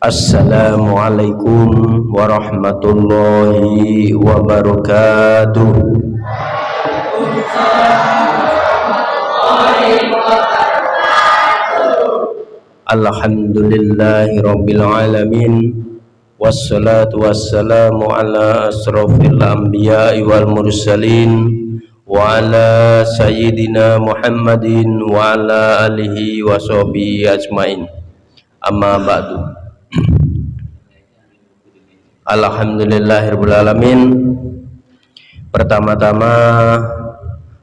Assalamualaikum warahmatullahi wabarakatuh. Alhamdulillahi rabbil alamin. Wassalatu wassalamu ala asrofil anbiya'i wal mursalin wa ala sayyidina Muhammadin wa ala alihi wa sahbihi ajmain. Amma ba'du. Alhamdulillahirabbil alamin. Pertama-tama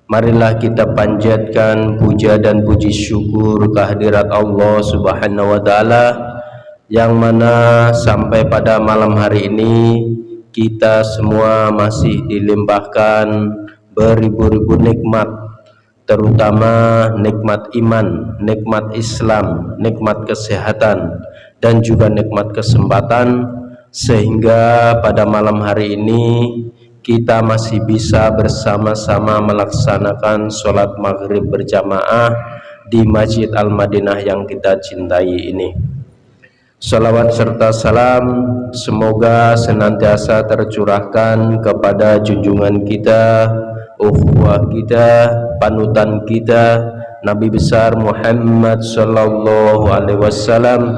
marilah kita panjatkan puja dan puji syukur kehadirat Allah Subhanahu wa taala yang mana sampai pada malam hari ini kita semua masih dilimpahkan beribu-ribu nikmat, terutama nikmat iman, nikmat Islam, nikmat kesehatan dan juga nikmat kesempatan, sehingga pada malam hari ini kita masih bisa bersama-sama melaksanakan sholat maghrib berjamaah di Masjid Al-Madinah yang kita cintai ini. Salawat serta salam semoga senantiasa tercurahkan kepada junjungan kita, ukhuwah kita, panutan kita, Nabi besar Muhammad sallallahu alaihi wasallam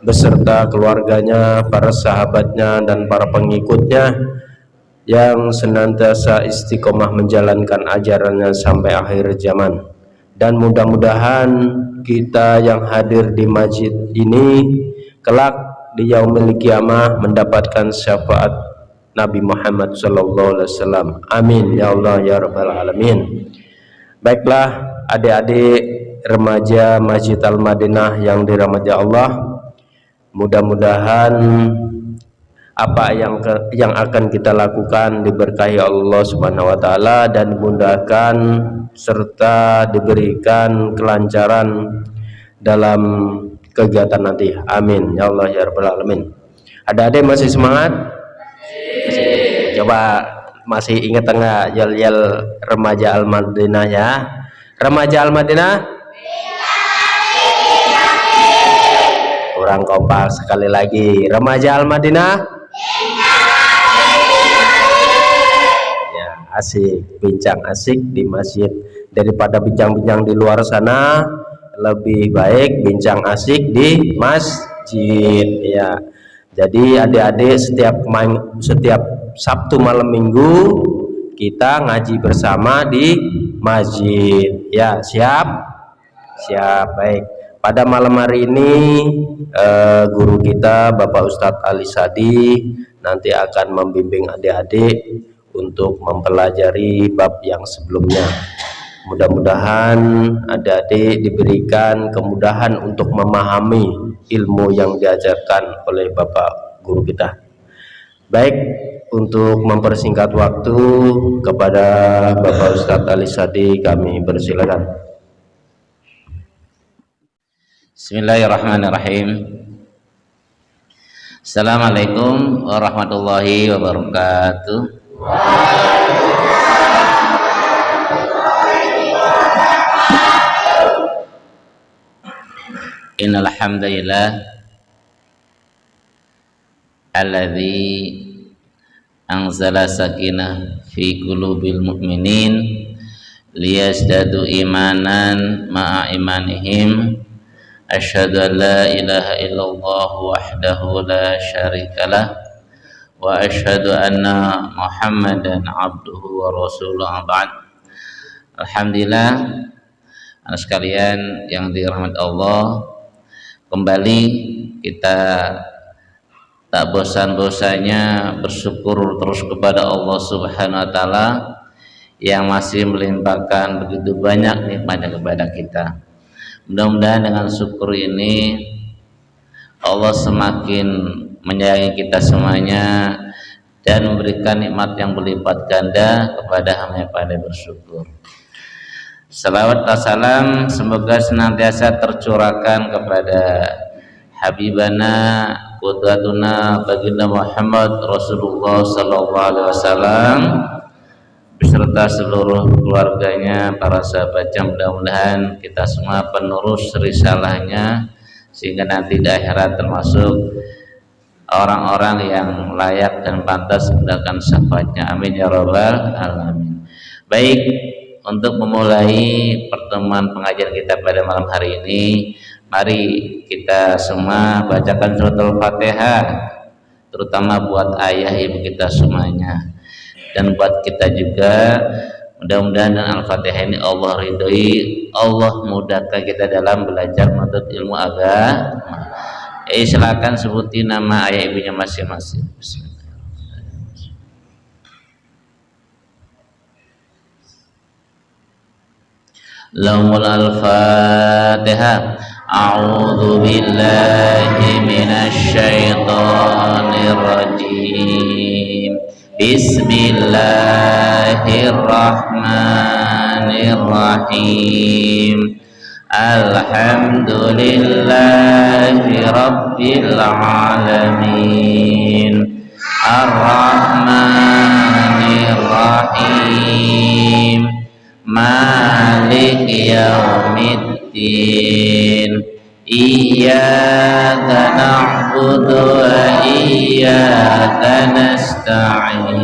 beserta keluarganya, para sahabatnya dan para pengikutnya yang senantiasa istiqomah menjalankan ajarannya sampai akhir zaman. Dan mudah-mudahan kita yang hadir di masjid ini kelak di yaumil qiyamah mendapatkan syafaat Nabi Muhammad sallallahu alaihi wasallam. Amin ya Allah ya rabbal alamin. Baiklah adik-adik remaja Masjid Al-Madinah yang dirahmati Allah, mudah-mudahan apa yang akan kita lakukan diberkahi Allah Subhanahu wa taala dan dimudahkan serta diberikan kelancaran dalam kegiatan nanti. Amin ya Allah ya rabbal alamin. Adik-adik masih semangat? Masih. Coba masih ingat enggak yel-yel remaja Al-Madinah ya? Remaja Al-Madinah? Kurang kompak, sekali lagi. Remaja Al-Madinah? Ya, asik, bincang asik di masjid. Daripada bincang-bincang di luar sana, lebih baik bincang asik di masjid ya. Jadi adik-adik setiap Sabtu malam Minggu kita ngaji bersama di masjid ya. Siap? Siap, baik. Pada malam hari ini guru kita Bapak Ustadz Ali Sadi nanti akan membimbing adik-adik untuk mempelajari bab yang sebelumnya. Mudah-mudahan adik-adik diberikan kemudahan untuk memahami ilmu yang diajarkan oleh Bapak guru kita. Baik, untuk mempersingkat waktu kepada Bapak Ustadz Ali Sadi kami persilakan. Bismillahirrahmanirrahim. Assalamualaikum warahmatullahi wabarakatuh. Innal hamdalillah alladzi anzala sakinah fi qulubil mu'minin liyazdadu imanan ma'a imanihim. Asyhadu an la ilaha illallah wahdahu la syarikalah wa asyhadu anna Muhammadan abduhu wa rasuluhu ba'd. Alhamdulillah, anak sekalian yang dirahmati Allah, kembali kita tak bosan-bosannya bersyukur terus kepada Allah Subhanahu wa taala yang masih melimpahkan begitu banyak nikmatnya kepada kita. Mudah-mudahan dengan syukur ini Allah semakin menyayangi kita semuanya dan memberikan nikmat yang berlipat ganda kepada hamba yang pandai bersyukur. Salawat dan salam semoga senantiasa tercurahkan kepada Habibana qudwatuna baginda Muhammad Rasulullah sallallahu alaihi wasallam beserta seluruh keluarganya, para sahabatnya. Mudah-mudahan kita semua penerus risalahnya sehingga nanti di akhirat termasuk orang-orang yang layak dan pantas mendapatkan syafaatnya. Amin ya rabbal alamin. Baik, untuk memulai pertemuan pengajian kita pada malam hari ini, mari kita semua bacakan surat Al-Fatihah, terutama buat ayah ibu kita semuanya, dan buat kita juga. Mudah-mudahan dengan Al-Fatihah ini Allah ridhoi, Allah mudahkan kita dalam belajar menuntut ilmu agama. Silakan sebutin nama ayah ibunya masing-masing. Lahumul Al-Fatihah. A'udzu billahi minasy syaithanir rajim. Bismillahirrahmanirrahim. Alhamdulillahi rabbil alamin. Ar-Rahmanir Rahim. Malik yaumiddin. Iyyaka na'budu wa iyyaka nasta'in.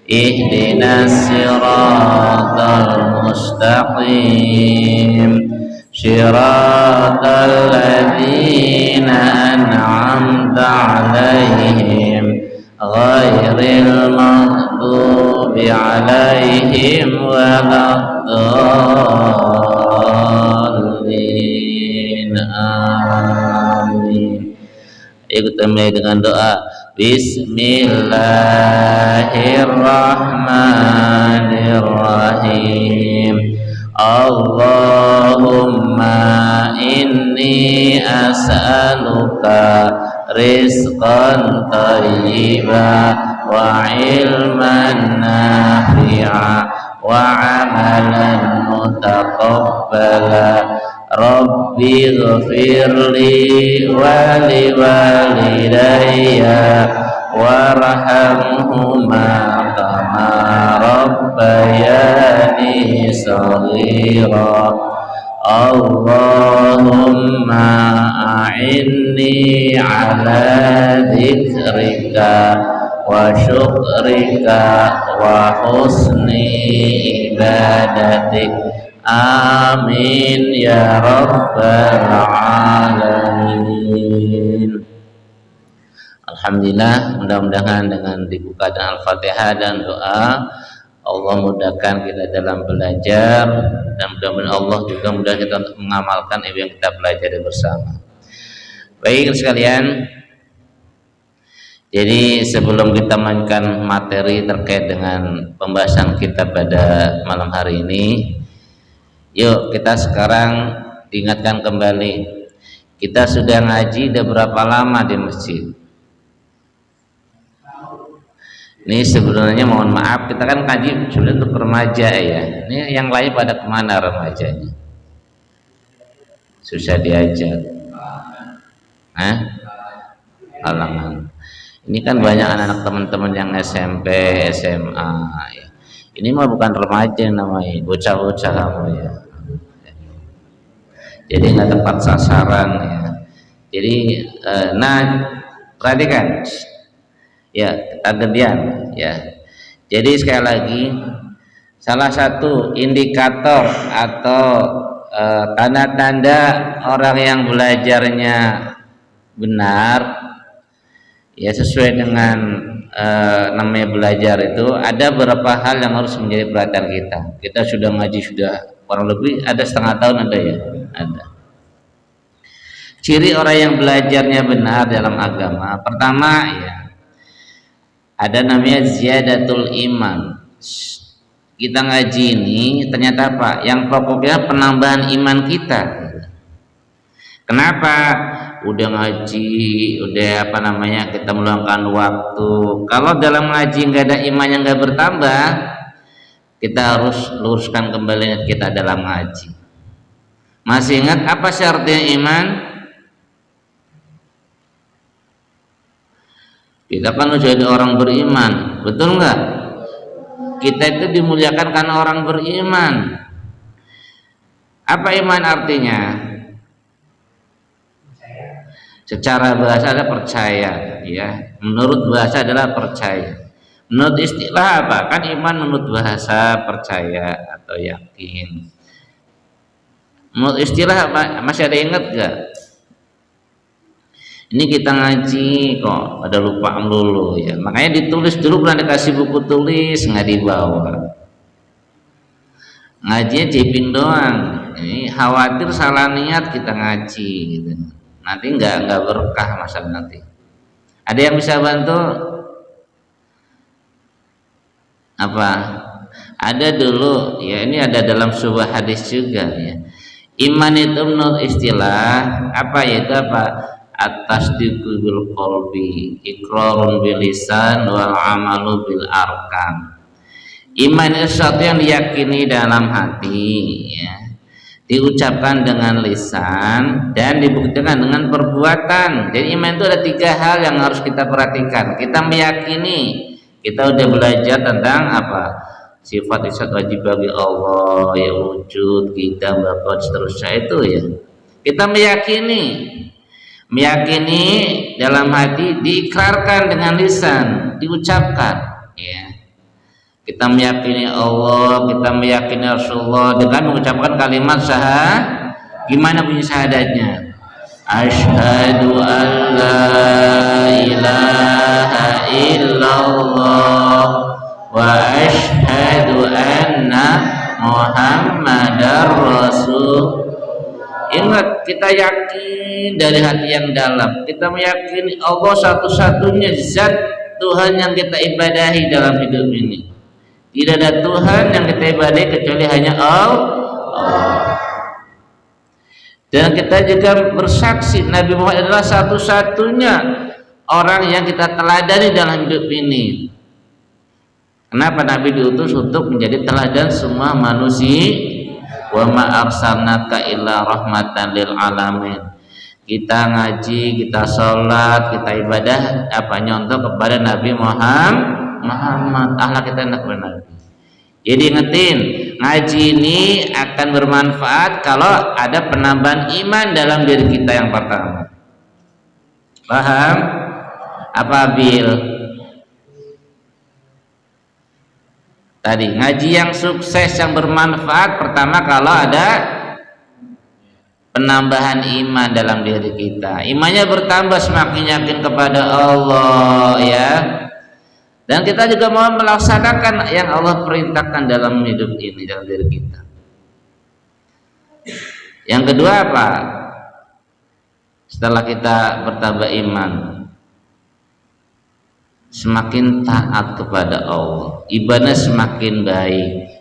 Ihdinas siratal mustaqim. Siratal ladzina an'amta 'alaihim ghairil maghdubi 'alaihim waladdallin. Amin. Ikut mulai dengan doa. Bismillahirrahmanirrahim. Allahumma inni as'aluka rizqan thayyiban wa ilman nafi'a wa amalan mutaqabbala. Rabbi ghfirli wa liwalidayya warhamhuma kama rabbayani shaghira. Allahumma a'inni ala dzikrika wa syukrika wa husni ibadatik. Amin ya rabbal alamin. Alhamdulillah, mudah-mudahan dengan dibuka dengan Al-Fatihah dan doa, Allah mudahkan kita dalam belajar, dan mudah-mudahan Allah juga mudah kita untuk mengamalkan apa yang kita pelajari bersama. Baik sekalian, jadi sebelum kita mainkan materi terkait dengan pembahasan kita pada malam hari ini, yuk kita sekarang diingatkan kembali, kita sudah ngaji udah berapa lama di masjid? Ini sebenarnya mohon maaf, kita kan ngaji sudah untuk remaja ya. Ini yang lain pada kemana remajanya? Susah diajak. Halangan. Ini kan banyak anak-anak teman-teman yang SMP, SMA ya. Ini mah bukan remaja namanya, bocah-bocah kamu ya. Jadi nggak tepat sasaran ya. Jadi perhatikan ya, kita gedean ya. Jadi sekali lagi, salah satu indikator atau tanda-tanda orang yang belajarnya benar ya, sesuai dengan namanya belajar itu ada beberapa hal yang harus menjadi perhatian kita. Kita sudah ngaji sudah kurang lebih ada setengah tahun, ada ya, ada. Ciri orang yang belajarnya benar dalam agama, pertama ya, ada namanya ziyadatul iman. Kita ngaji ini ternyata apa? Yang pokoknya penambahan iman kita. Kenapa? Udah ngaji, udah apa namanya, kita meluangkan waktu. Kalau dalam ngaji nggak ada iman yang nggak bertambah, kita harus luruskan kembali kita dalam ngaji. Masih ingat apa syaratnya iman? Kita kan harus jadi orang beriman, betul nggak? Kita itu dimuliakan karena orang beriman. Apa iman artinya? Secara bahasa ada percaya, ya. Menurut bahasa adalah percaya. Menurut istilah apa? Kan iman menurut bahasa percaya atau yakin. Menurut istilah apa? Masih ada ingat gak? Ini kita ngaji kok ada lupa melulu ya. Makanya ditulis dulu, pernah dikasih buku tulis nggak dibawa. Ngajinya jiping doang. Ini khawatir salah niat kita ngaji gitu. Nanti nggak berkah masalah nanti. Ada yang bisa bantu? Apa? Ada dulu ya, ini ada dalam sebuah hadis juga ya. Iman itu menurut istilah apa, yaitu apa? At-tasdiqu bil qalbi, iqrarun bil lisan, wal amalu bil arkan. Iman itu sesuatu yang diyakini dalam hati ya, diucapkan dengan lisan dan dibuktikan dengan perbuatan. Jadi iman itu ada 3 hal yang harus kita perhatikan. Kita meyakini, kita udah belajar tentang apa? Sifat isat wajib bagi Allah, ya wujud, kita, bapak, seterusnya itu ya. Kita meyakini dalam hati, diikrarkan dengan lisan, diucapkan ya. Kita meyakini Allah, kita meyakini Rasulullah dengan mengucapkan kalimat syahadat. Gimana bunyi syahadatnya? Asyhadu an la ilaha illallah wa asyhadu anna Muhammadar Rasul. Ingat, kita yakin dari hati yang dalam. Kita meyakini Allah satu-satunya zat Tuhan yang kita ibadahi dalam hidup ini. Tidak ada Tuhan yang kita ibadahi kecuali hanya Allah. Dan kita juga bersaksi Nabi Muhammad adalah satu-satunya orang yang kita teladani dalam hidup ini. Kenapa Nabi diutus? Untuk menjadi teladan semua manusia. Wa ma arsalnaka illa rahmatan lil alamin. Kita ngaji, kita sholat, kita ibadah apa nyontoh kepada Nabi Muhammad. Akhlak kita hendak benar. Jadi ingetin, ngaji ini akan bermanfaat kalau ada penambahan iman dalam diri kita yang pertama. Paham? Apa Bil? Tadi ngaji yang sukses, yang bermanfaat pertama kalau ada penambahan iman dalam diri kita. Imannya bertambah semakin yakin kepada Allah ya. Dan kita juga mau melaksanakan yang Allah perintahkan dalam hidup ini, dalam diri kita. Yang kedua apa? Setelah kita bertambah iman, semakin taat kepada Allah, ibadah semakin baik.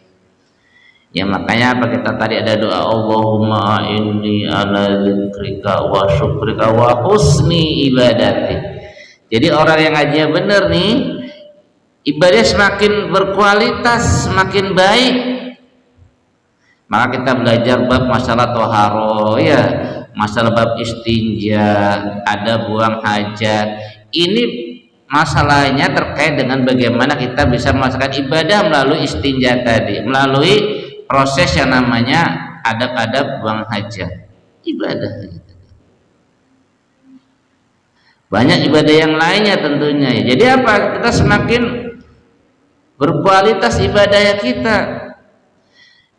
Ya makanya apa kita tadi ada doa Allahumma inni ala dzikrika wa syukrika wa husni ibadati. Jadi orang yang ngajinya benar nih, ibadah semakin berkualitas, semakin baik. Maka kita belajar bab masalah toharo ya, masalah bab istinja, ada buang hajat. Ini masalahnya terkait dengan bagaimana kita bisa melaksanakan ibadah melalui istinja tadi, melalui proses yang namanya adab-adab buang hajat. Ibadah. Banyak ibadah yang lainnya tentunya. Jadi apa? Kita semakin berkualitas ibadah kita.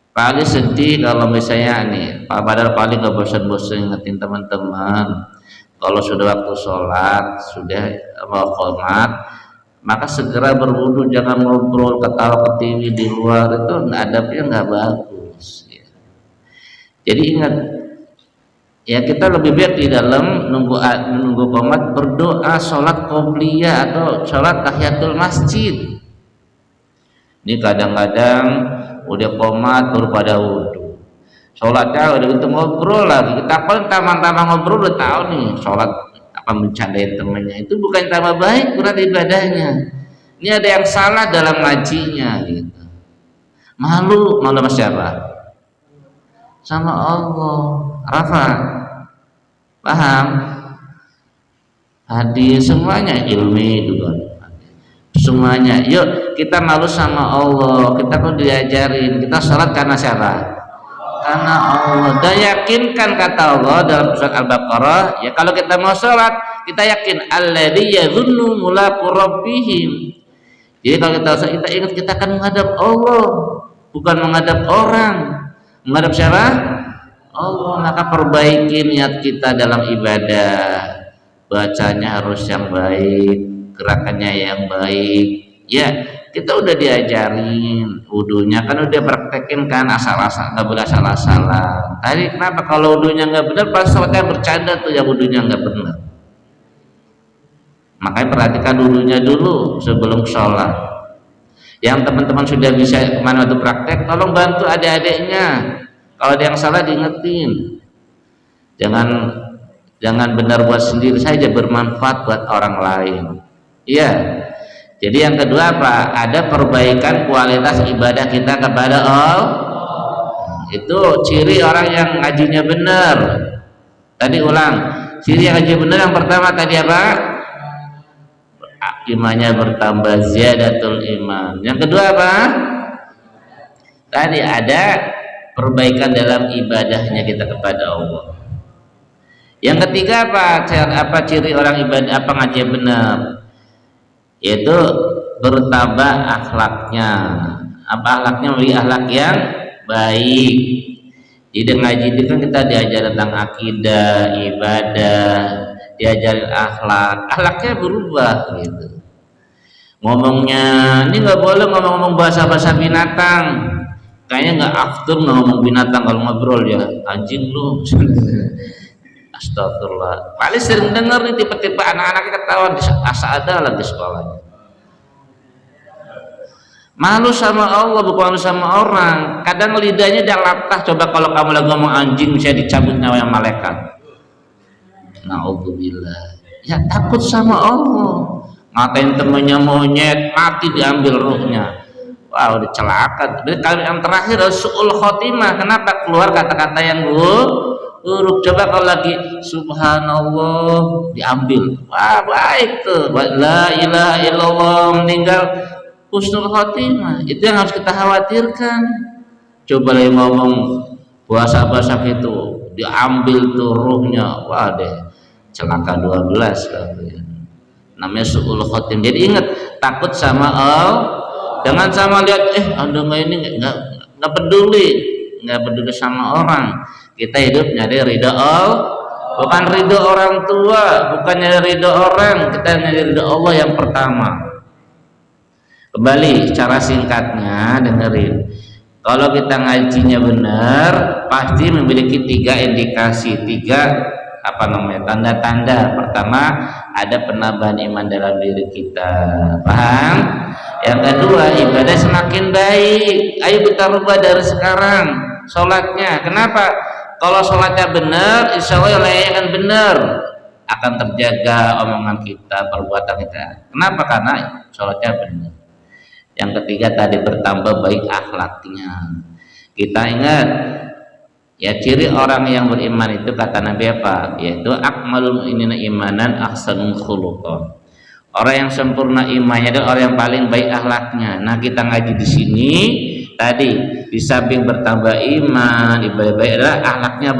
Paling sedih kalau misalnya nih, padahal paling gak bosan-bosan ingetin teman-teman. Kalau sudah waktu sholat, sudah mau qomat, maka segera berwudu, jangan ngobrol, ketawa ketiwi di luar, itu adabnya nggak bagus. Ya. Jadi ingat, ya kita lebih baik di dalam nunggu qomat berdoa, sholat qobliyah atau sholat tahiyatul masjid. Ini kadang-kadang udah qomat baru pada wudu, sholatnya udah gitu ngobrol lagi. Kita pun tambah ngobrol udah tahu nih sholat apa mencandain temennya, itu bukan tambah baik berarti ibadahnya. Ini ada yang salah dalam ngajinya gitu. Malu sama siapa? Sama Allah. Rafa paham? Hadis semuanya ilmi juga. Semuanya, yuk kita malu sama Allah. Kita pun diajarin, kita sholat karena siapa? karena Allah. Dan yakinkan kata Allah dalam surat Al-Baqarah, ya kalau kita mau sholat kita yakin alladzi yadhunnu mulaqu rabbihim. Jadi kalau kita sholat kita ingat kita akan menghadap Allah, bukan menghadap orang. Menghadap siapa? Allah. Maka perbaiki niat kita dalam ibadah. Bacanya harus yang baik, gerakannya yang baik. Ya, kita udah diajarin wudunya kan udah praktekin kan, asal-asal nggak boleh asal-asalan. Tadi kenapa kalau wudunya nggak benar pas sholatnya bercanda tuh yang wudunya nggak benar. Makanya perhatikan wudunya dulu sebelum sholat. Yang teman-teman sudah bisa kemana waktu praktek, tolong bantu adik-adiknya. Kalau ada yang salah diingetin. Jangan benar buat sendiri saja, bermanfaat buat orang lain. Iya. Jadi yang kedua apa? Ada perbaikan kualitas ibadah kita kepada Allah. Itu ciri orang yang ngajinya benar. Tadi ulang. Ciri yang ngaji benar yang pertama tadi apa? Imannya bertambah, ziyadatul iman. Yang kedua apa? Tadi ada perbaikan dalam ibadahnya kita kepada Allah. Yang ketiga apa ciri orang ibadah apa ngaji benar? Yaitu bertambah akhlaknya. Apa akhlaknya? Menjadi akhlak yang baik. Jadi ngaji itu kan kita diajar tentang akidah, ibadah, diajarin akhlaknya berubah gitu. Ngomongnya ini nggak boleh ngomong bahasa binatang. Kayaknya nggak after ngomong binatang kalau ngobrol ya, anjing lu. Astagfirullah. Paling sering dengar nih tipe-tipe anak-anaknya ketawa di ada lagi sekolahnya. Malu sama Allah bukan malu sama orang. Kadang lidahnya dia latah. Coba kalau kamu lagi ngomong anjing saya dicabut nyawa yang malaikat. Na'udzubillah. Ya takut sama Allah. Ngatain temennya monyet mati diambil ruhnya. Wah udah celaka. Kalau yang terakhir su'ul khotimah. Kenapa keluar kata-kata yang buruk? Coba kalau lagi subhanallah diambil, wah baik tuh, la ilaha illallah meninggal husnul khotimah. Itu yang harus kita khawatirkan. Coba lagi ngomong bahasa itu diambil tuh ruhnya, wah deh celaka 12 kan. Namanya su'ul khotimah. Jadi ingat, takut sama Allah, jangan sama lihat anda ini nggak peduli sama orang. Kita hidup nyari ridho Allah, bukan ridho orang tua, bukan nyari ridho orang, kita nyari ridho Allah yang pertama. Kembali cara singkatnya dengerin. Kalau kita ngajinya benar, pasti memiliki 3 indikasi, 3 tanda-tanda. Pertama, ada penambahan iman dalam diri kita. Paham? Yang kedua, ibadah semakin baik. Ayo kita rubah dari sekarang sholatnya. Kenapa? Kalau sholatnya benar, insya Allah yang lainnya akan benar, akan terjaga omongan kita, perbuatan kita. Kenapa? Karena sholatnya benar. Yang ketiga tadi bertambah baik akhlaknya. Kita ingat ya ciri orang yang beriman itu kata Nabi apa? Yaitu akmalul mu'minina imanan ahsanul khuluqan. Orang yang sempurna imannya adalah orang yang paling baik akhlaknya. Nah kita ngaji di sini tadi di samping bertambah iman, ibadah baik adalah akhlaknya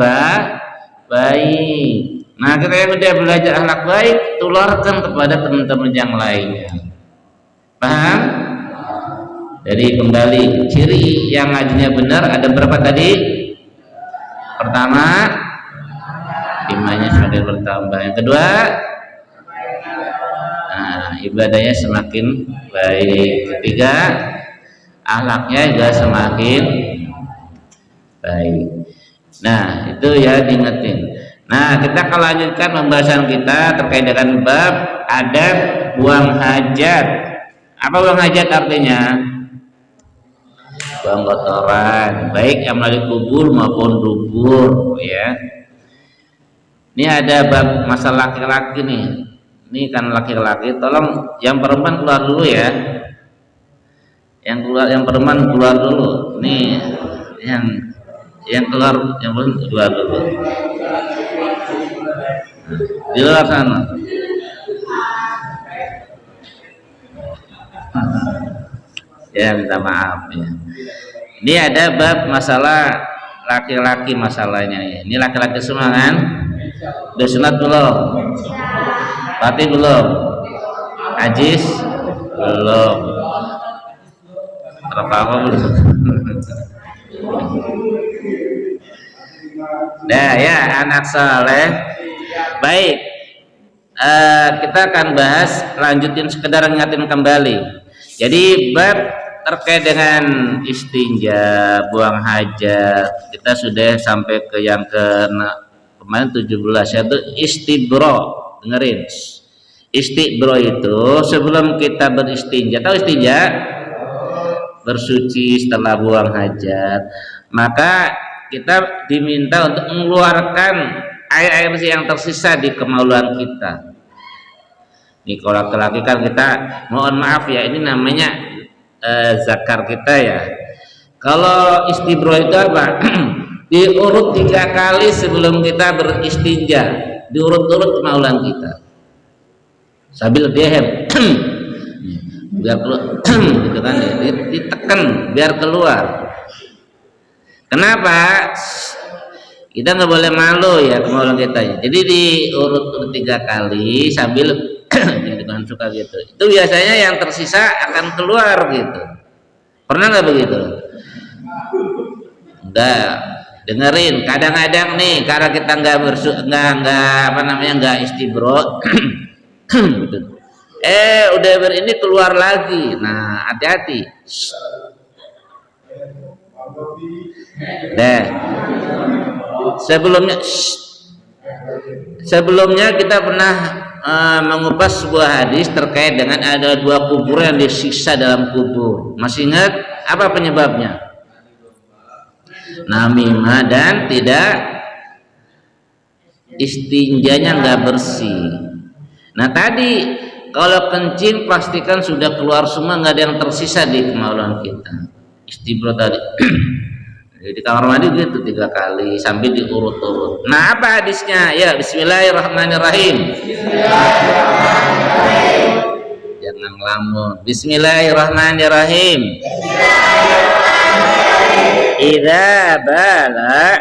baik. Nah kita yang udah belajar akhlak baik, tularkan kepada teman-teman yang lainnya. Paham? Jadi kembali ciri yang ngajinya benar ada berapa tadi? Pertama, imannya semakin bertambah. Yang kedua, ibadahnya semakin baik. Ketiga, akhlaknya juga semakin baik. Nah itu ya diingetin. Nah kita akan lanjutkan pembahasan kita terkait dengan bab adab buang hajat. Apa buang hajat artinya? Buang kotoran, baik yang melalui kubur maupun dubur ya. Ini ada bab masalah laki-laki nih. Ini kan laki-laki, tolong yang perempuan keluar dulu ya. Yang perempuan keluar dulu. Nih yang keluar yang belum keluar dulu. Di luar sana. Ya minta maaf ya. Ini ada bab masalah laki-laki masalahnya ya. Ini laki-laki semua kan? Udah sunat belum? Fatih belum? Ajis belum? Terpapa belum? Nah ya anak saleh. Baik, kita akan bahas, lanjutin sekedar ingatin kembali. Jadi bab terkait dengan istinja, buang hajat, kita sudah sampai ke yang kemarin 17, yaitu istibro. Dengerin, istibro itu sebelum kita beristinja, tahu istinja? Bersuci setelah buang hajat, maka kita diminta untuk mengeluarkan air-air yang tersisa di kemaluan kita. Nih kalau laki-laki kan kita, mohon maaf ya, ini namanya zakar kita ya. Kalau istibro itu apa? Diurut 3 kali sebelum kita beristinja, diurut-urut kemaluan kita sambil dehem biar keluar gitu kan, ditekan biar keluar. Kenapa? Kita nggak boleh malu ya kemaluan kita ya. Jadi diurut-urut 3 kali sambil jangan suka gitu. Itu biasanya yang tersisa akan keluar gitu. Pernah nggak begitu? Enggak. Dengerin, kadang-kadang nih karena kita nggak istibro gitu. Udah ini keluar lagi. Nah, hati-hati. Deh. Sebelumnya kita pernah mengupas sebuah hadis terkait dengan ada 2 kubur yang disiksa dalam kubur. Masih ingat apa penyebabnya? Namimah dan tidak istinjanya nggak bersih. Nah tadi kalau kencing pastikan sudah keluar semua, nggak ada yang tersisa di kemaluan kita. Istibro tadi di kamar mandi gitu 3 kali sambil diurut-urut. Nah apa hadisnya? Ya Bismillahirrahmanirrahim. Jangan ngelamun. Bismillahirrahmanirrahim. Idza bala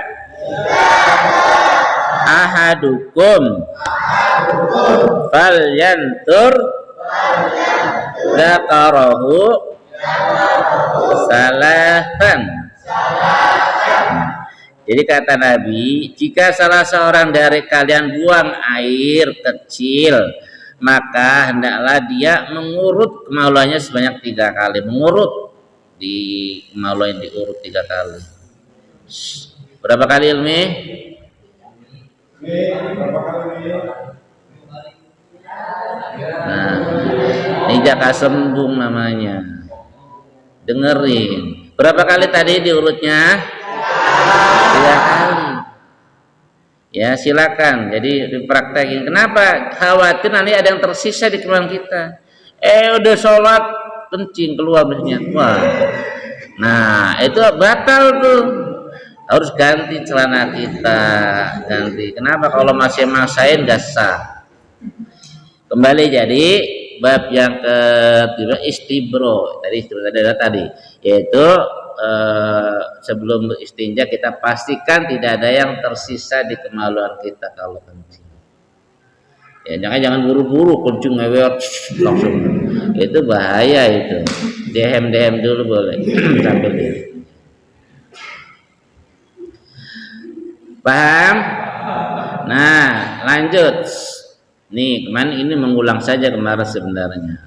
ahadukum falyantur dzakarahu salasan. Jadi kata Nabi, jika salah seorang dari kalian buang air kecil, maka hendaklah dia mengurut kemaluannya sebanyak 3 kali. Mengurut di kemaluan diurut 3 kali. Berapa kali Ilmi? Nah, ini jaka sembung namanya. Dengerin. Berapa kali tadi diurutnya? 3 kali. Ya silakan. Jadi dipraktekin. Kenapa? Khawatir nanti ada yang tersisa di kemaluan kita. Udah sholat kencing keluar misalnya. Wah. Nah itu batal tuh. Harus ganti celana kita. Ganti. Kenapa? Kalau masih maksain gak sah. Kembali jadi bab yang ketiga istibro. Tadi yaitu sebelum istinja kita pastikan tidak ada yang tersisa di kemaluan kita kalau kencing. Ya jangan buru-buru kencing ngewek langsung. Itu bahaya itu. Dehem dulu boleh sambil dia. Paham? Nah, lanjut. Nih, kemarin ini mengulang saja kemarin sebenarnya.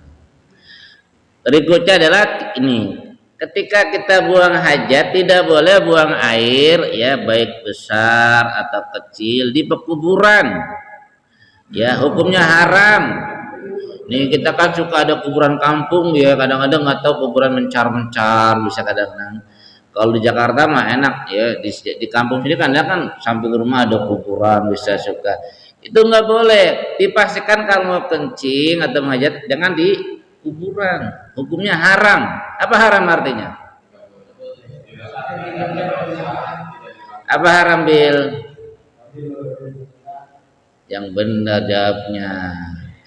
Berikutnya adalah ini. Ketika kita buang hajat tidak boleh buang air ya baik besar atau kecil di pekuburan. Ya, hukumnya haram. Nih kita kan suka ada kuburan kampung ya, kadang-kadang nggak tahu kuburan mencar-mencar bisa kadang-kadang. Kalau di Jakarta mah enak ya, di kampung sini kan samping rumah ada kuburan bisa suka. Itu nggak boleh. Dipastikan kalau mau kencing atau menghajat jangan di kuburan. Hukumnya haram. Apa haram artinya? Apa haram Bil? Yang benar jawabnya.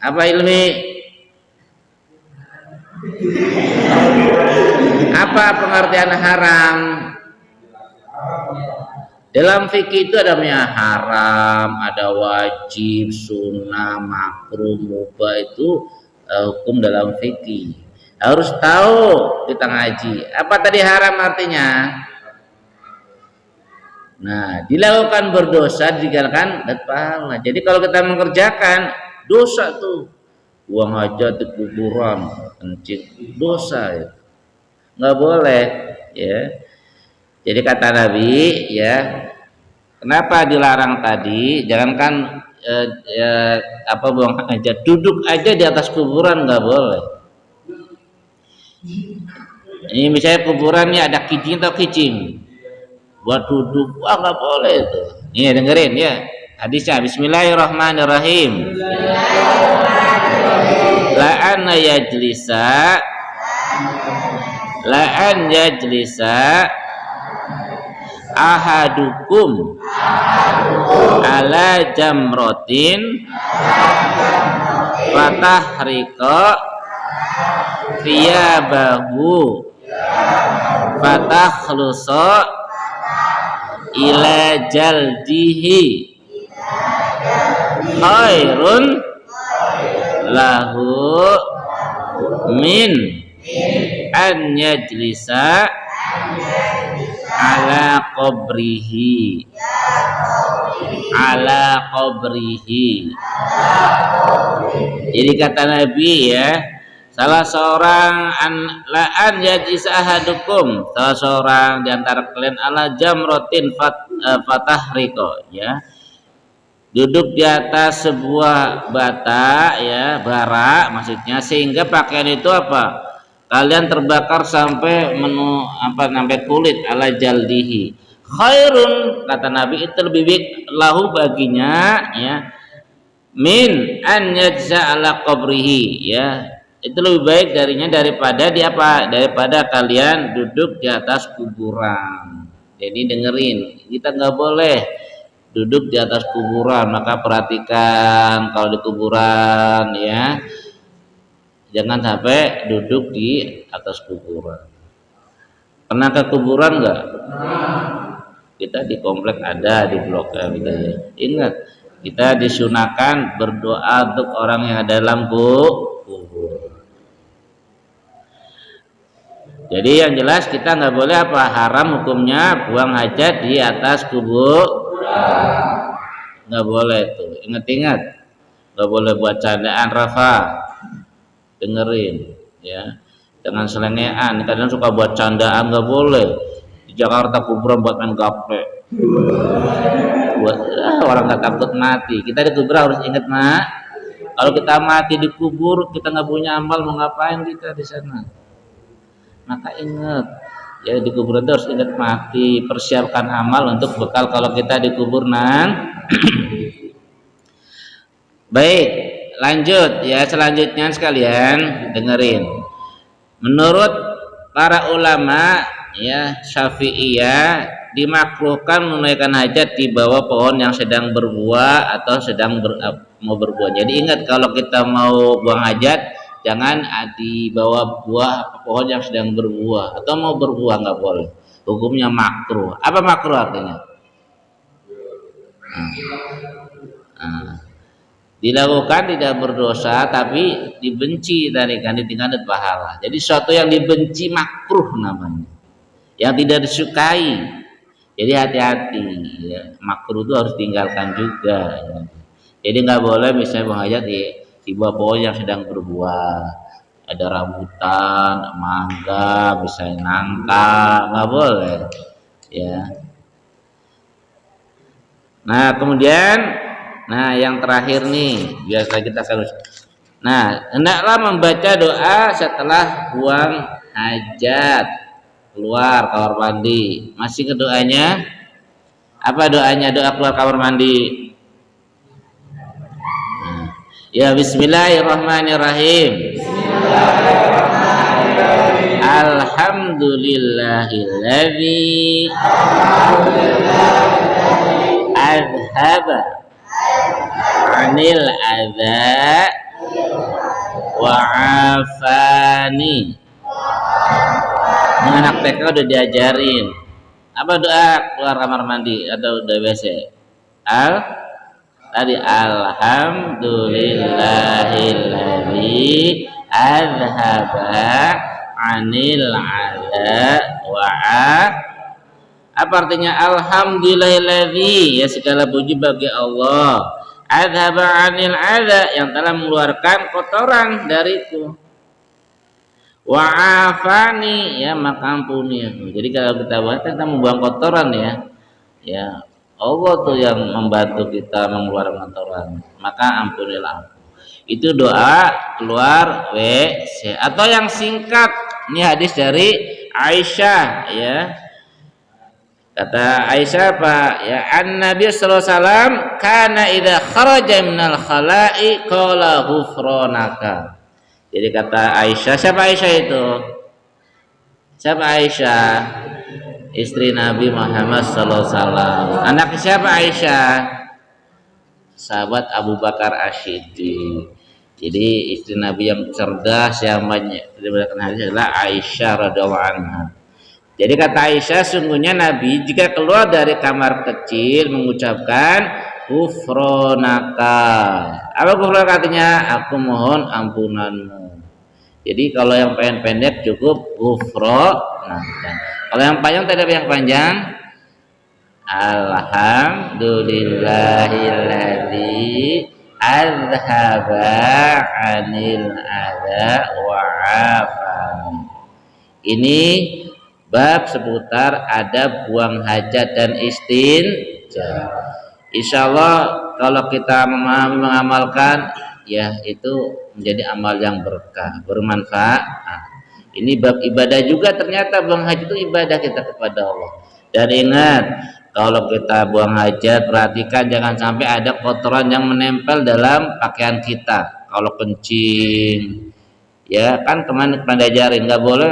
Apa Ilmi? Apa pengertian haram? Dalam fikih itu ada yang haram, ada wajib, sunnah, makruh, mubah, itu hukum dalam fikih. Harus tahu kita ngaji. Apa tadi haram artinya? Nah, dilakukan berdosa, ditinggalkan dapat pahala. Jadi kalau kita mengerjakan dosa tuh, buang hajat di kuburan, kencing, dosa ya. Nggak boleh ya. Jadi kata Nabi ya, kenapa dilarang tadi? Jangankan buang hajat, duduk aja di atas kuburan nggak boleh. Ini misalnya kuburannya ada kicing atau kicing, buat duduk, wah nggak boleh itu. Ini dengerin ya hadisnya. Bismillahirrahmanirrahim. La an yajlisa ahadukum ala jamrotin fatahriqa thiyabahu fatakhlusa ila jaldihi khairun lahu min an yajlisa ala qabrihi Jadi kata Nabi ya, salah seorang an yajlisa ahadukum, salah seorang di antara kalian ala jamrotin fatahriqa ya, duduk di atas sebuah bata ya, bara maksudnya, sehingga pakaian itu apa, kalian terbakar sampai sampai kulit, ala jaldihi khairun, kata Nabi, itu lebih baik lahu baginya ya, min an yajza ala qabrihi ya, itu lebih baik daripada kalian duduk di atas kuburan. Jadi dengerin, kita nggak boleh duduk di atas kuburan, maka perhatikan kalau di kuburan ya, jangan sampai duduk di atas kuburan. Pernah ke kuburan nggak? Kita di komplek ada, di blok M gitu ya. Ingat, kita disunahkan berdoa untuk orang yang ada dalam kubur. Jadi yang jelas kita nggak boleh haram hukumnya buang hajat di atas kubur. Nggak boleh tuh, ingat-ingat, nggak boleh buat candaan, Rafa, dengerin ya, jangan selengean. Kadang suka buat candaan, nggak boleh. Di Jakarta kuburan buat main gaple, buat orang nggak takut mati. Kita di kuburan harus ingat, nak, kalau kita mati di kubur, kita nggak punya amal, mau ngapain kita di sana? Maka ingat ya, di kuburan itu harus ingat mati, persiapkan amal untuk bekal kalau kita dikubur nan. Baik, lanjut ya, selanjutnya sekalian dengerin. Menurut para ulama ya Syafi'iyah, dimakruhkan menunaikan hajat di bawah pohon yang sedang berbuah atau mau berbuah. Jadi ingat, kalau kita mau buang hajat, jangan di bawah pohon yang sedang berbuah atau mau berbuah, nggak boleh. Hukumnya makruh. Apa makruh artinya? Dilakukan tidak berdosa, tapi dibenci dari ditinggalkan pahala. Jadi sesuatu yang dibenci makruh namanya, yang tidak disukai. Jadi hati-hati ya. Makruh itu harus tinggalkan juga ya. Jadi nggak boleh misalnya buang hajat di bawah pohon yang sedang berbuah, ada rambutan, mangga, misalnya nangka, nggak boleh ya. Nah kemudian, yang terakhir nih, biasa kita harus, hendaklah membaca doa setelah buang hajat, keluar kamar mandi. Masih ke doanya? Apa doanya, doa keluar kamar mandi? Ya, bismillahirrahmanirrahim. Alhamdulillahilladzi adhaba anil adza wa afani. Anak TK udah diajarin Apa doa keluar kamar mandi atau udah WC? Tadi alhamdulillahilladzi azhaba 'anil 'adza wa apa artinya alhamdulillahilladzi, ya segala puji bagi Allah, azhaba 'anil 'adza, yang telah mengeluarkan kotoran dariku, wa afani, ya maka ampuni aku. Jadi kalau kita kita membuang kotoran ya Allah tuh yang membantu kita mengeluarkan kotoran, maka ampunilah aku. Itu doa keluar WC. Atau yang singkat, ini hadis dari Aisyah, ya. Kata Aisyah apa? Ya, An-Nabi sallallahu alaihi wasallam kana idza kharaja minal khala'i qala ghufranaka. Jadi kata Aisyah, siapa Aisyah itu? Siapa Aisyah? Istri Nabi Muhammad sallallahu alaihi wasallam. Anak siapa Aisyah? Sahabat Abu Bakar Asy-Siddiq. Jadi istri Nabi yang cerdas yang banyak diberikan hadis adalah Aisyah radhiyallahu anha. Jadi kata Aisyah, sungguhnya Nabi jika keluar dari kamar kecil mengucapkan ghufranaka. Apa ghufranaka artinya? Aku mohon ampunanmu. Jadi kalau yang pendek cukup ghufranaka. Kalau yang panjang tidak yang panjang, alhamdulillahilladzi azhaba 'anil adza wa 'afani. Ini bab seputar adab buang hajat dan istinja. Insyaallah kalau kita memahami mengamalkan, ya itu menjadi amal yang berkah, bermanfaat. Ini bab ibadah juga, ternyata buang hajat itu ibadah kita kepada Allah. Dan ingat, kalau kita buang hajat, perhatikan jangan sampai ada kotoran yang menempel dalam pakaian kita. Kalau kencing, ya kan kemarin diajarin nggak boleh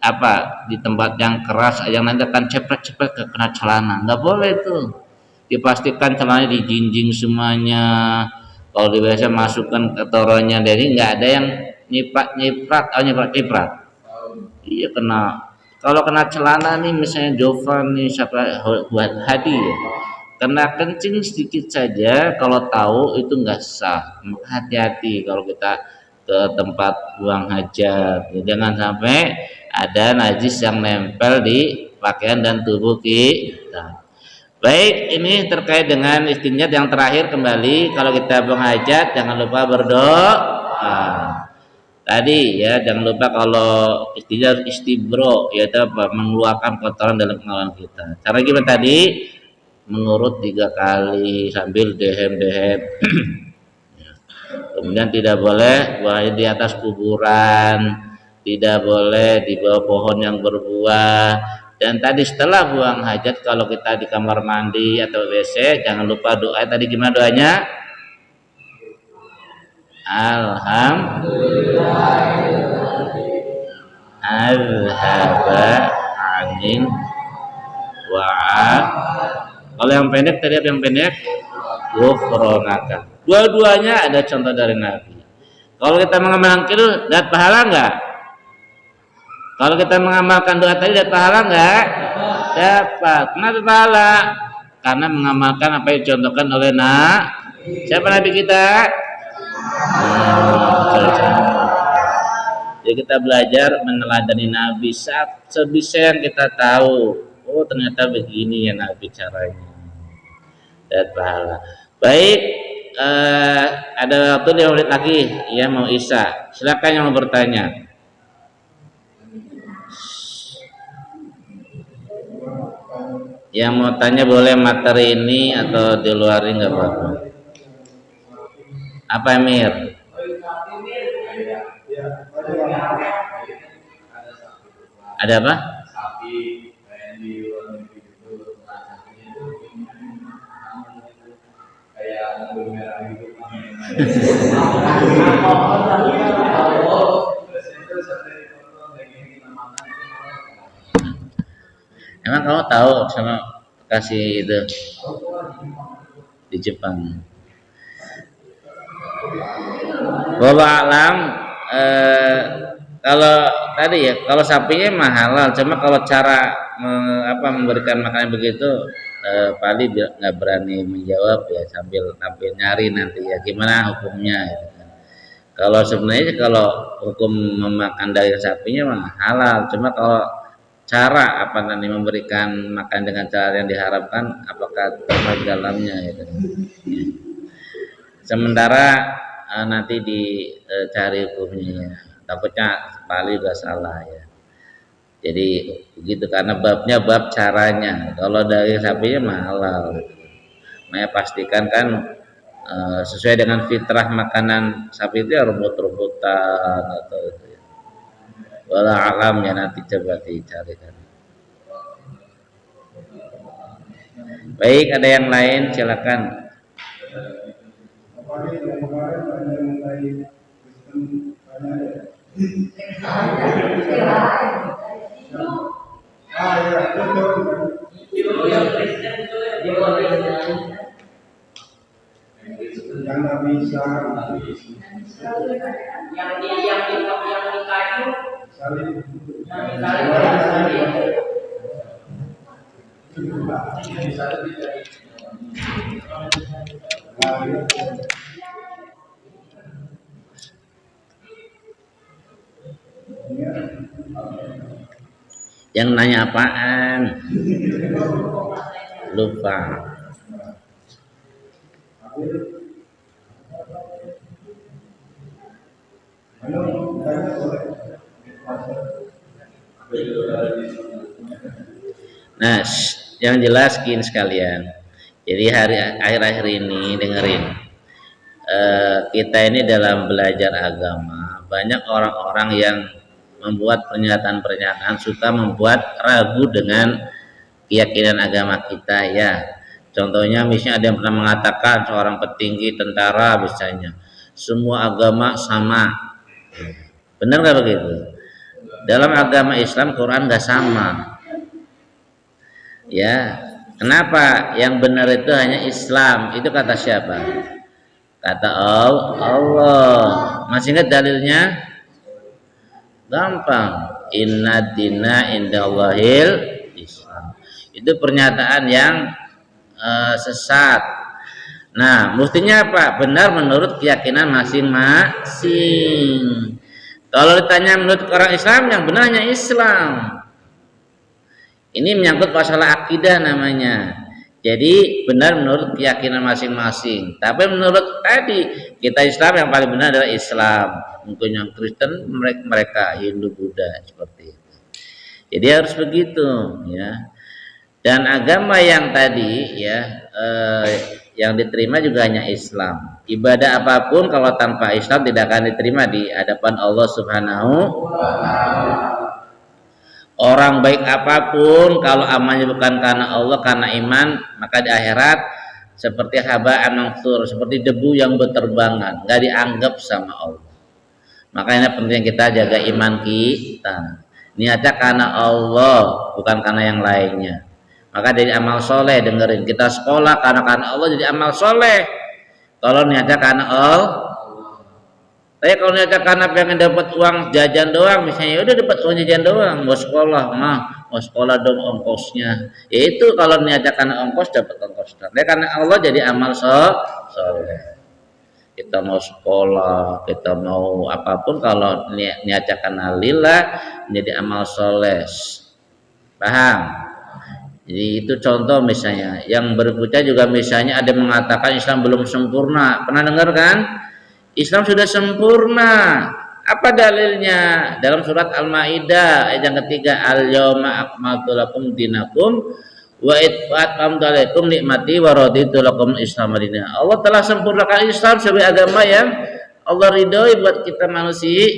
apa di tempat yang keras yang nanti akan cepet-cepet kena celana, nggak boleh itu. Dipastikan celananya dijinjing semuanya. Kalau biasa masukkan kotorannya, jadi nggak ada yang nyiprat. Iya kena. Kalau kena celana nih, misalnya Jovan nih, siapa buat Hadi ya, kena kencing sedikit saja, kalau tahu itu nggak sah. Hati-hati kalau kita ke tempat buang hajat, ya, jangan sampai ada najis yang nempel di pakaian dan tubuh kita. Baik, ini terkait dengan istinja. Yang terakhir kembali, kalau kita buang hajat jangan lupa berdoa. Tadi ya jangan lupa kalau istinja istibro, yaitu apa? Mengeluarkan kotoran dalam pengawalan kita. Cara gimana tadi? Mengurut 3 kali sambil dehem-dehem. Kemudian tidak boleh buang di atas kuburan, tidak boleh di bawah pohon yang berbuah. Dan tadi setelah buang hajat, kalau kita di kamar mandi atau WC, jangan lupa doa. Tadi gimana doanya? Azhaba 'anil wa'ad. Kalau yang pendek tadi apa yang pendek? Ghufranaka. Dua-duanya ada contoh dari Nabi. Kalau kita mengamalkan itu dapat pahala enggak? Kalau kita mengamalkan doa tadi dapat pahala enggak? Dapat. Kenapa pahala? Karena mengamalkan apa yang dicontohkan oleh siapa Nabi kita? Jadi kita belajar meneladani Nabi. Sebisa yang kita tahu, oh ternyata begini ya Nabi caranya, dan pahala. Baik, ada waktu 5 menit lagi, ya mau Isya. Silakan yang mau bertanya. Yang mau tanya boleh materi ini atau di luar ini nggak apa-apa. Apa Emir? Ada apa? Emang kamu tahu sama kasih itu di Jepang? Wallahu alam. kalau tadi ya, kalau sapinya mah halal, cuma kalau cara memberikan makanan begitu, Pak Ali nggak berani menjawab ya, sambil nyari nanti ya gimana hukumnya gitu kan. Kalau sebenarnya kalau hukum memakan daging sapinya mah halal, cuma kalau cara nanti memberikan makan dengan cara yang diharapkan, apakah termasuk dalamnya gitu. Sementara nanti dicari hukumnya, takutnya Pali udah salah ya. Jadi begitu, karena babnya bab caranya. Kalau dari sapinya mah halal. Makanya pastikan kan sesuai dengan fitrah makanan sapi itu ya, rumput-rumputan atau itu ya. Wala alam ya, nanti coba dicarikan. Baik, ada yang lain silakan. Yang nanya apaan? Lupa. Nah, yang jelas gini sekalian. Jadi akhir-akhir ini dengerin, kita ini dalam belajar agama banyak orang-orang yang membuat pernyataan-pernyataan suka membuat ragu dengan keyakinan agama kita ya. Contohnya misalnya ada yang pernah mengatakan, seorang petinggi tentara misalnya, semua agama sama. Benar nggak begitu? Dalam agama Islam Quran nggak sama. Ya, kenapa? Yang benar itu hanya Islam. Itu kata siapa? Kata Allah. Masih ingat dalilnya? Gampang. Inna dina indallahil Islam. Itu pernyataan yang sesat. Nah, mestinya apa? Benar menurut keyakinan masing-masing. Kalau ditanya menurut orang Islam, yang benar hanya Islam. Ini menyangkut masalah akidah namanya. Jadi benar menurut keyakinan masing-masing. Tapi menurut tadi kita Islam, yang paling benar adalah Islam. Mungkin yang Kristen mereka Hindu, Buddha seperti itu. Jadi harus begitu ya. Dan agama yang tadi ya yang diterima juga hanya Islam. Ibadah apapun kalau tanpa Islam tidak akan diterima di hadapan Allah Subhanahu wa taala. Orang baik apapun kalau amalnya bukan karena Allah, karena iman, maka di akhirat seperti haba'an mansur, seperti debu yang berterbangan, nggak dianggap sama Allah. Makanya penting kita jaga iman kita. Niatnya karena Allah, bukan karena yang lainnya. Maka dari amal soleh, dengerin, kita sekolah karena Allah jadi amal soleh. Kalau niatnya karena Allah. Tapi kalau niatnya karena pengen dapat uang jajan doang, misalnya udah dapat uang jajan doang, mau sekolah dong ongkosnya. Ya itu kalau niatnya karena ongkos, dapat ongkos. Tapi karena Allah jadi amal soleh. Kita mau sekolah, kita mau apapun, kalau niatnya karena lillah, menjadi amal soleh. Paham? Jadi itu contoh misalnya. Yang berikutnya juga misalnya ada yang mengatakan Islam belum sempurna. Pernah dengar kan? Islam sudah sempurna. Apa dalilnya? Dalam surat Al-Maidah ayat yang ketiga, al-yauma akmaltu lakum dinakum wa atmamtu alaikum nikmati wa raditu lakum Islam madinah. Allah telah sempurnakan Islam sebagai agama yang Allah ridhoi buat kita manusia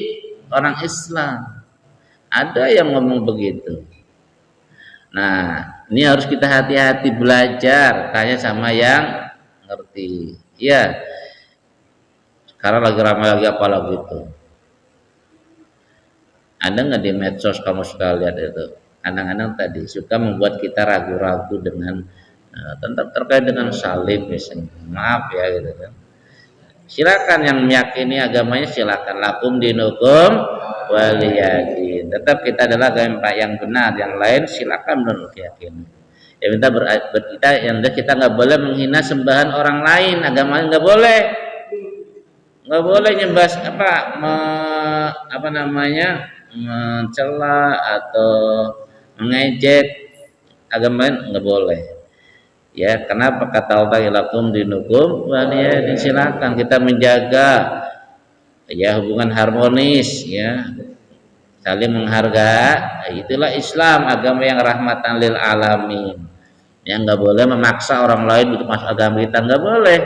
orang Islam. Ada yang ngomong begitu. Nah, ini harus kita hati-hati belajar, tanya sama yang ngerti. Iya. Sekarang lagi ramai lagi apa lagu itu? Ada nggak di medsos kamu suka lihat itu? Kadang-kadang tadi suka membuat kita ragu-ragu dengan tentang terkait dengan salib misalnya. Maaf ya gitu kan. Silakan yang meyakini agamanya silakan, lakum dinukum waliyadin. Tetap kita adalah agama yang benar, yang lain silakan menurut keyakinan. Ya kita nggak boleh menghina sembahan orang lain, agama lain nggak boleh. Nggak boleh nyembah mencela atau mengejek agama lain, nggak boleh. Ya, kenapa kata Allah ilakum dinukum waliyadin, silakan kita menjaga ya hubungan harmonis, ya saling menghargai. Itulah Islam, agama yang rahmatan lil alamin. Yang nggak boleh memaksa orang lain untuk masuk agama kita, nggak boleh.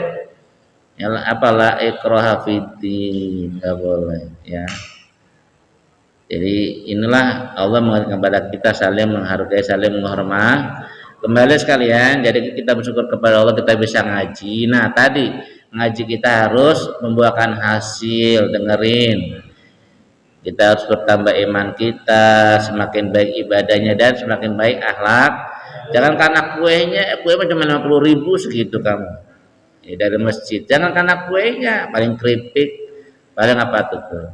Ya apalah ikraha fiddin, nggak boleh, ya. Jadi inilah Allah mengingatkan kepada kita saling menghargai, saling menghormati. Kembali sekalian, jadi kita bersyukur kepada Allah kita bisa ngaji. Nah tadi ngaji kita harus membuahkan hasil, dengerin. Kita harus bertambah iman kita, semakin baik ibadahnya dan semakin baik akhlak. Jangan karena kue cuma 50.000 segitu kamu ya, dari masjid. Jangan karena kuenya paling keripik, paling apa tuh.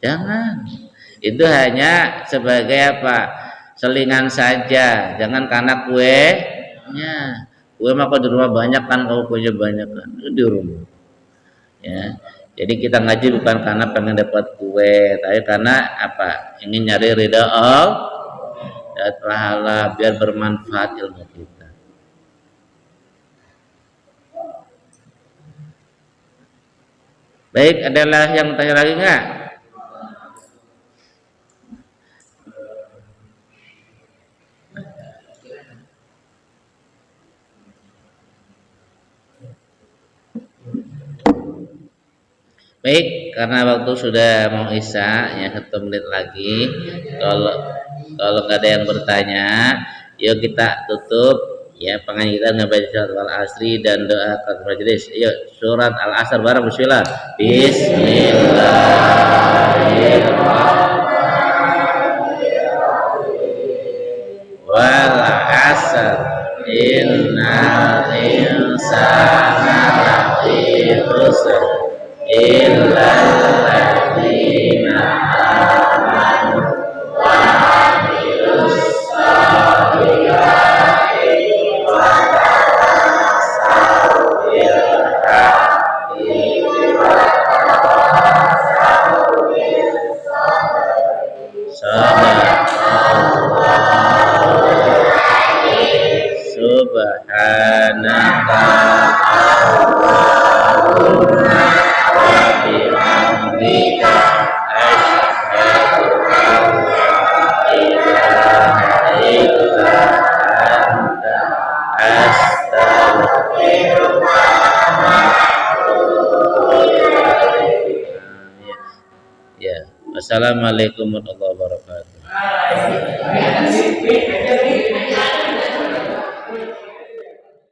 Jangan. Itu hanya sebagai apa? Selingan saja. Jangan karena kuenya. Kue mah di rumah banyak kan, kalau kuenya banyak kan di rumah. Ya. Jadi kita ngaji bukan karena pengen dapat kue, tapi karena apa? Ingin nyari ridha Allah dan pahala, biar bermanfaat ilmu kita. Baik, adalah yang tanya lagi nggak? Baik, karena waktu sudah mau isya, ya 1 menit lagi. Kalau nggak ada yang bertanya, yuk kita tutup ya pengajian kita dengan baca surat Al-Asr dan doa kafaratul majelis. Yuk surat Al-Asr bareng, bismillah. Bismillahirrahmanirrahim. Wal 'asr innal insana lafi khusr illal ladzina amanu wa 'amilus shalihati wa tawassaw bil haqqi wa tawassaw bis sabr. Subhanaka Allahumma wa bihamdika asyhadu an la ilaha illa anta astaghfiruka wa atubu ilaik. Ya, wassalamualaikum warahmatullahi wabarakatuh.